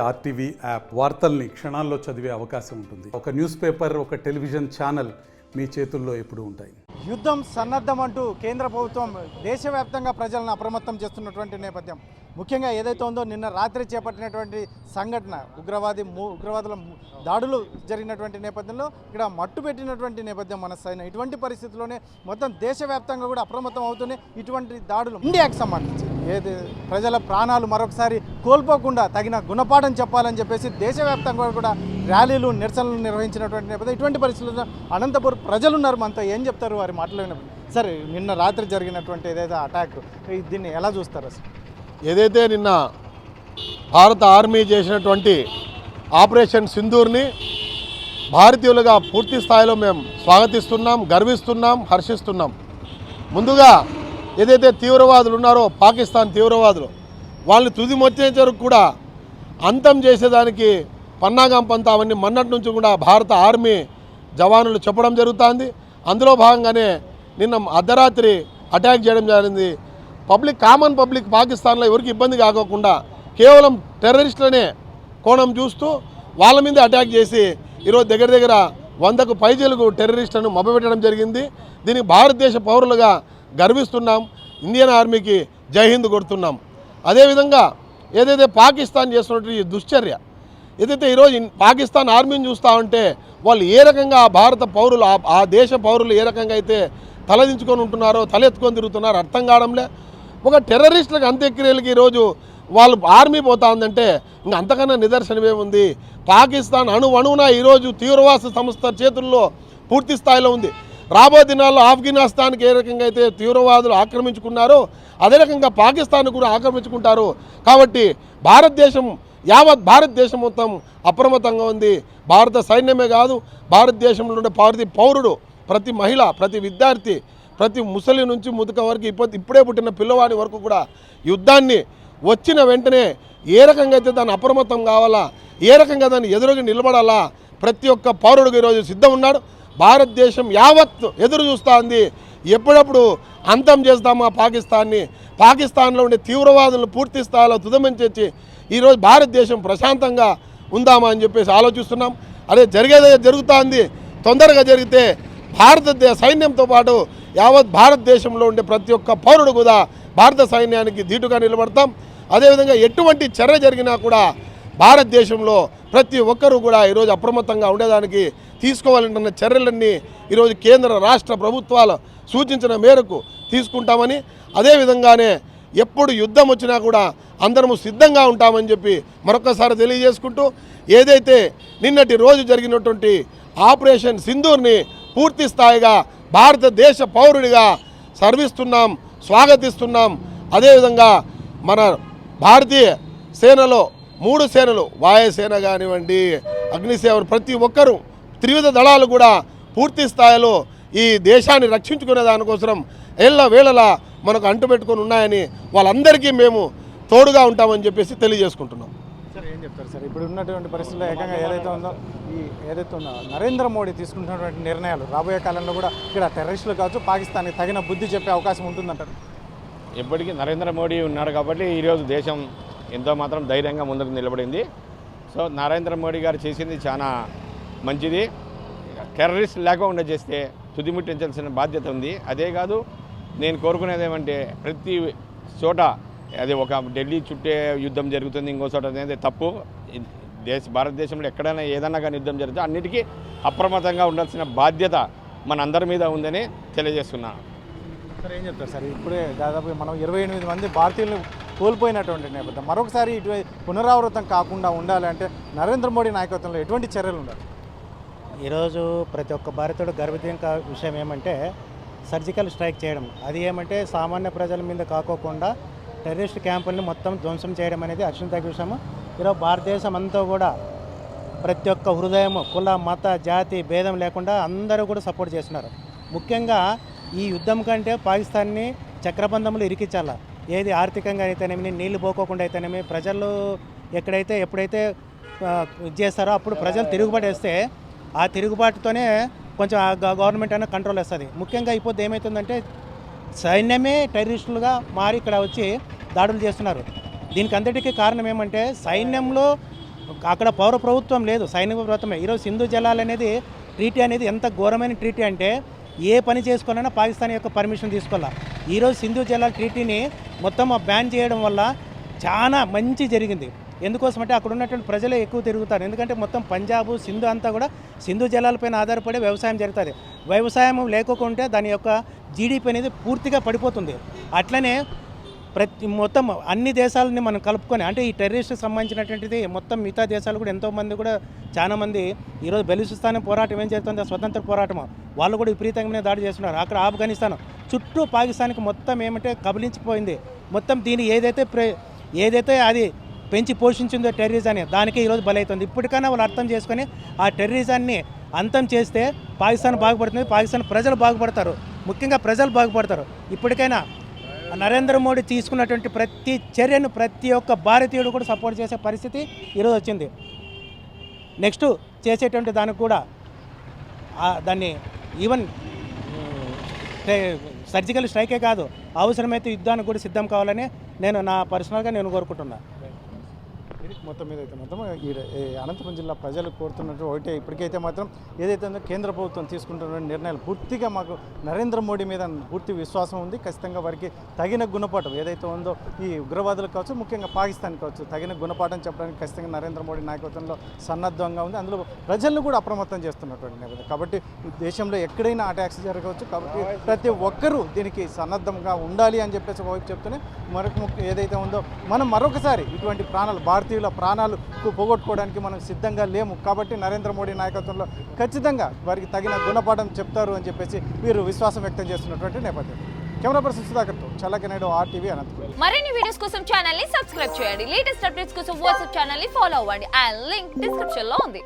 RTV app వార్తల్ని క్షణాల్లో చదివే అవకాశం ఉంటుంది. ఒక న్యూస్ పేపర్, ఒక టెలివిజన్ ఛానల్ మీ చేతుల్లో ఎప్పుడూ ఉంటాయి. యుద్ధం సన్నద్ధం అంటూ కేంద్ర ప్రభుత్వం దేశవ్యాప్తంగా ప్రజలను అప్రమత్తం చేస్తున్నటువంటి నేపథ్యం, ముఖ్యంగా ఏదైతే ఉందో నిన్న రాత్రి చేపట్టినటువంటి సంఘటన ఉగ్రవాదుల దాడులు జరిగినటువంటి నేపథ్యంలో ఇక్కడ మట్టు పెట్టినటువంటి నేపథ్యం మనసైన ఇటువంటి పరిస్థితుల్లోనే మొత్తం దేశవ్యాప్తంగా కూడా అప్రమత్తం అవుతూనే ఇటువంటి దాడులు ఇండియాకి సంబంధించి ఏది ప్రజల ప్రాణాలు మరొకసారి కోల్పోకుండా తగిన గుణపాఠం చెప్పాలని చెప్పేసి దేశవ్యాప్తంగా కూడా ర్యాలీలు నిరసనలు నిర్వహించినటువంటి నేపథ్యం. ఇటువంటి పరిస్థితుల్లో అనంతపురం ప్రజలు ఉన్నారు మనతో, ఏం చెప్తారు వారి మాట్లాడినప్పుడు? సరే, నిన్న రాత్రి జరిగినటువంటి ఏదైతే అటాక్, దీన్ని ఎలా చూస్తారు అసలు? ఏదైతే నిన్న భారత ఆర్మీ చేసినటువంటి ఆపరేషన్ సింధూర్ని భారతీయులుగా పూర్తి స్థాయిలో మేము స్వాగతిస్తున్నాం, గర్విస్తున్నాం, హర్షిస్తున్నాం. ముందుగా ఏదైతే తీవ్రవాదులు ఉన్నారో పాకిస్తాన్ తీవ్రవాదులు, వాళ్ళని తుది మొత్తం వరకు కూడా అంతం చేసేదానికి పన్నాగం పంత అవన్నీ మొన్నటి నుంచి కూడా భారత ఆర్మీ జవానులు చెప్పడం జరుగుతుంది. అందులో భాగంగానే నిన్న అర్ధరాత్రి అటాక్ చేయడం జరిగింది. కామన్ పబ్లిక్ పాకిస్తాన్లో ఎవరికి ఇబ్బంది కాకోకుండా కేవలం టెర్రరిస్టులనే కోణం చూస్తూ వాళ్ళ మీద అటాక్ చేసి ఈరోజు దగ్గర 100కు పైజీలకు టెర్రరిస్టులను మభ్యపెట్టడం జరిగింది. దీనికి భారతదేశ పౌరులుగా గర్విస్తున్నాం, ఇండియన్ ఆర్మీకి జై హింద్ కొడుతున్నాం. అదేవిధంగా ఏదైతే పాకిస్తాన్ చేస్తున్నటువంటి దుశ్చర్య, ఏదైతే ఈరోజు పాకిస్తాన్ ఆర్మీని చూస్తూ ఉంటే వాళ్ళు ఏ రకంగా భారత పౌరులు ఆ దేశ పౌరులు ఏ రకంగా అయితే తలదించుకొని ఉంటున్నారో, తలెత్తుకొని తిరుగుతున్నారో అర్థం కావడంలే. ఒక టెర్రరిస్టులకు అంత్యక్రియలకి ఈరోజు వాళ్ళు ఆర్మీ పోతా ఉందంటే ఇంకా అంతకన్నా నిదర్శనమేముంది? పాకిస్తాన్ అణువున ఈరోజు తీవ్రవాద సంస్థ చేతుల్లో పూర్తి స్థాయిలో ఉంది. రాబో దినాల్లో ఆఫ్ఘనిస్తాన్కి ఏ రకంగా అయితే తీవ్రవాదులు ఆక్రమించుకున్నారో అదే రకంగా పాకిస్తాన్ కూడా ఆక్రమించుకుంటారు. కాబట్టి యావత్ భారతదేశం మొత్తం అప్రమత్తంగా ఉంది. భారత సైన్యమే కాదు, భారతదేశంలో ఉండే ప్రతి పౌరుడు, ప్రతి మహిళ, ప్రతి విద్యార్థి, ప్రతి ముసలి నుంచి ముదుక వరకు ఇప్పుడే పుట్టిన పిల్లవాడి వరకు కూడా యుద్ధాన్ని వచ్చిన వెంటనే ఏ రకంగా అయితే దాన్ని అప్రమత్తం కావాలా, ఏ రకంగా దాన్ని ఎదురుగా నిలబడాలా, ప్రతి ఒక్క పౌరుడికి ఈరోజు సిద్ధం ఉన్నాడు. భారతదేశం యావత్ ఎదురు చూస్తూ ఉంది. ఎప్పుడప్పుడు అంతం చేస్తామా పాకిస్తాన్లో ఉండే తీవ్రవాదులను పూర్తి స్థాయిలో తుదమించి ఈరోజు భారతదేశం ప్రశాంతంగా ఉందామా అని చెప్పేసి ఆలోచిస్తున్నాం. అదే జరిగేదే జరుగుతుంది. తొందరగా జరిగితే సైన్యంతో పాటు యావత్ భారతదేశంలో ఉండే ప్రతి ఒక్క పౌరుడు కూడా భారత సైన్యానికి ధీటుగా నిలబడతాం. అదేవిధంగా ఎటువంటి చర్య జరిగినా కూడా భారతదేశంలో ప్రతి ఒక్కరూ కూడా ఈరోజు అప్రమత్తంగా ఉండేదానికి తీసుకోవాలంటున్న చర్యలన్నీ ఈరోజు కేంద్ర రాష్ట్ర ప్రభుత్వాలు సూచించిన మేరకు తీసుకుంటామని, అదేవిధంగానే ఎప్పుడు యుద్ధం వచ్చినా కూడా అందరము సిద్ధంగా ఉంటామని చెప్పి మరొకసారి తెలియజేసుకుంటూ, ఏదైతే నిన్నటి రోజు జరిగినటువంటి ఆపరేషన్ సింధూర్ని పూర్తి స్థాయిగా భారతదేశ పౌరుడిగా సర్విస్తున్నాం, స్వాగతిస్తున్నాం. అదేవిధంగా మన భారతీయ సేనలో 3 సేనలు, వాయుసేన కానివ్వండి, అగ్నిసేన, ప్రతి ఒక్కరూ త్రివిధ దళాలు కూడా పూర్తి స్థాయిలో ఈ దేశాన్ని రక్షించుకునే దానికోసం వేళలా మనకు అంటుపెట్టుకొని ఉన్నాయని వాళ్ళందరికీ మేము తోడుగా ఉంటామని చెప్పేసి తెలియజేసుకుంటున్నాం. సార్, ఏం చెప్తారు సార్ ఇప్పుడు ఉన్నటువంటి పరిస్థితుల్లో? ఏకంగా ఏదైతే ఉందో నరేంద్ర మోడీ తీసుకుంటున్నటువంటి నిర్ణయాలు రాబోయే కాలంలో కూడా ఇక్కడ టెర్రరిస్టులు కావచ్చు పాకిస్తాన్కి తగిన బుద్ధి చెప్పే అవకాశం ఉంటుందంటారు? ఇప్పటికీ నరేంద్ర మోడీ ఉన్నాడు కాబట్టి ఈరోజు దేశం ఎంతో మాత్రం ధైర్యంగా ముందుకు నిలబడింది. సో నరేంద్ర మోడీ గారు చేసింది చాలా మంచిది. టెర్రరిస్ట్ లేకుండా చేస్తే తుదిముట్టించాల్సిన బాధ్యత ఉంది. అదే కాదు, నేను కోరుకునేది ఏమంటే ప్రతి చోట అది ఒక ఢిల్లీ చుట్టే యుద్ధం జరుగుతుంది, ఇంకో చోట అనేది తప్పు. భారతదేశంలో ఎక్కడైనా ఏదన్నా కానీ యుద్ధం జరిగితే అన్నిటికీ అప్రమత్తంగా ఉండాల్సిన బాధ్యత మన అందరి మీద ఉందని తెలియజేస్తున్నాను. సార్, ఏం చెప్తారు సార్? ఇప్పుడే దాదాపు మనం 28 మంది భారతీయులను కోల్పోయినటువంటి నేపథ్యం, మరొకసారి ఇటువంటి పునరావృతం కాకుండా ఉండాలంటే నరేంద్ర మోడీ నాయకత్వంలో ఎటువంటి చర్యలు ఉండాలి? ఈరోజు ప్రతి ఒక్క భారతీయుడు గర్వించే విషయం ఏమంటే సర్జికల్ స్ట్రైక్ చేయడం. అది ఏమంటే సామాన్య ప్రజల మీద కాకోకుండా టెర్రరిస్ట్ క్యాంపుల్ని మొత్తం ధ్వంసం చేయడం అనేది అత్యంత విషయము. ఈరోజు భారతదేశం అంతా కూడా ప్రతి ఒక్క హృదయం, కుల, మత, జాతి భేదం లేకుండా అందరూ కూడా సపోర్ట్ చేస్తున్నారు. ముఖ్యంగా ఈ యుద్ధం కంటే పాకిస్తాన్ని చక్రబంధంలో ఇరికించాల. ఏది ఆర్థికంగా అయితేనేమి, నీళ్లు పోకోకుండా అయితేనేమి, ప్రజలు ఎప్పుడైతే చేస్తారో అప్పుడు ప్రజలు తిరుగుబాటు ఆ తిరుగుబాటుతోనే కొంచెం గవర్నమెంట్ అయినా కంట్రోల్ వస్తుంది. ముఖ్యంగా ఇప్పుడు ఏమవుతుందంటే సైన్యమే టెర్రరిస్టులుగా మారి ఇక్కడ వచ్చి దాడులు చేస్తున్నారు. దీనికి అంతటికీ కారణం ఏమంటే సైన్యంలో అక్కడ పౌర ప్రభుత్వం లేదు, సైనిక ప్రభుత్వమే. ఈరోజు సింధు జలాలు అనేది ట్రీటీ అనేది ఎంత ఘోరమైన ట్రీటీ అంటే ఏ పని చేసుకోవాలన్నా పాకిస్తాన్ యొక్క పర్మిషన్ తీసుకోవాలా. ఈరోజు సింధు జలాల ట్రీటీని మొత్తం బ్యాన్ చేయడం వల్ల చాలా మంచి జరిగింది. ఎందుకోసం అంటే అక్కడ ఉన్నటువంటి ప్రజలే ఎక్కువ తిరుగుతారు. ఎందుకంటే మొత్తం పంజాబ్ సింధు అంతా కూడా సింధు జలాలపైన ఆధారపడి వ్యవసాయం జరుగుతుంది. వ్యవసాయం లేకుంటే దాని యొక్క జీడిపి అనేది పూర్తిగా పడిపోతుంది. అట్లనే మొత్తం అన్ని దేశాలని మనం కలుపుకొని అంటే ఈ టెర్రరిస్ట్కి సంబంధించినటువంటిది మొత్తం మిగతా దేశాలు కూడా ఎంతోమంది కూడా చాలామంది ఈరోజు బెలూచిస్తాన్ పోరాటం ఏం చేస్తుంది, స్వతంత్ర పోరాటం, వాళ్ళు కూడా విపరీతంగానే దాడి చేస్తున్నారు. అక్కడ ఆఫ్ఘనిస్తాన్ చుట్టూ పాకిస్తాన్కి మొత్తం ఏమంటే కబలించిపోయింది. మొత్తం దీన్ని ఏదైతే అది పెంచి పోషించిందో టెర్రరిజాన్ని, దానికే ఈరోజు బలవుతుంది. ఇప్పటికైనా వాళ్ళు అర్థం చేసుకొని ఆ టెర్రరిజాన్ని అంతం చేస్తే పాకిస్తాన్ బాగుపడుతుంది, పాకిస్తాన్ ప్రజలు బాగుపడతారు, ముఖ్యంగా ప్రజలు బాగుపడతారు. ఇప్పటికైనా నరేంద్ర మోడీ తీసుకున్నటువంటి ప్రతి చర్యను ప్రతి ఒక్క భారతీయుడు కూడా సపోర్ట్ చేసే పరిస్థితి ఈరోజు వచ్చింది. నెక్స్ట్ చేసేటువంటి దానికి కూడా దాన్ని ఈవెన్ సర్జికల్ స్ట్రైకే కాదు, అవసరమైతే యుద్ధానికి కూడా సిద్ధం కావాలని నా పర్సనల్గా నేను కోరుకుంటున్నాను. మొత్తం మీద అయితే మాత్రం ఈ అనంతపురం జిల్లా ప్రజలు కోరుతున్నట్టు ఒకటే, ఇప్పటికైతే మాత్రం ఏదైతే ఉందో కేంద్ర ప్రభుత్వం తీసుకుంటున్న నిర్ణయాలు పూర్తిగా మాకు నరేంద్ర మోడీ మీద పూర్తి విశ్వాసం ఉంది. ఖచ్చితంగా వారికి తగిన గుణపాఠం ఏదైతే ఉందో ఈ ఉగ్రవాదులకు కావచ్చు, ముఖ్యంగా పాకిస్తాన్ కావచ్చు, తగిన గుణపాఠం చెప్పడానికి ఖచ్చితంగా నరేంద్ర మోడీ నాయకత్వంలో సన్నద్ధంగా ఉంది. అందులో ప్రజలను కూడా అప్రమత్తం చేస్తున్నటువంటి నేపథ్యం కాబట్టి దేశంలో ఎక్కడైనా అటాక్స్ జరగవచ్చు. కాబట్టి ప్రతి ఒక్కరూ దీనికి సన్నద్ధంగా ఉండాలి అని చెప్పేసి ఒకవైపు చెప్తూనే ఏదైతే ఉందో మనం మరొకసారి ఇటువంటి భారతీయుల ప్రాణాలకు పోగొట్టుకోవడానికి మనం సిద్ధంగా లేము. కాబట్టి నరేంద్ర మోడీ నాయకత్వంలో ఖచ్చితంగా వారికి తగిన గుణపాఠం చెప్తారు అని చెప్పేసి వీరు విశ్వాసం వ్యక్తం చేస్తున్నటువంటి నేపథ్యం. కెమెరా పర్సన్ సుధాకర్తో చల్లకనేడు RTV అనంతపురం. మరిన్ని వీడియోస్ కోసం ఛానల్ ని సబ్స్క్రైబ్ చేయండి. లేటెస్ట్ అప్డేట్స్ కోసం వాట్సాప్ ఛానల్ ని ఫాలో అవ్వండి. అండ్ లింక్ డిస్క్రిప్షన్ లో ఉంది.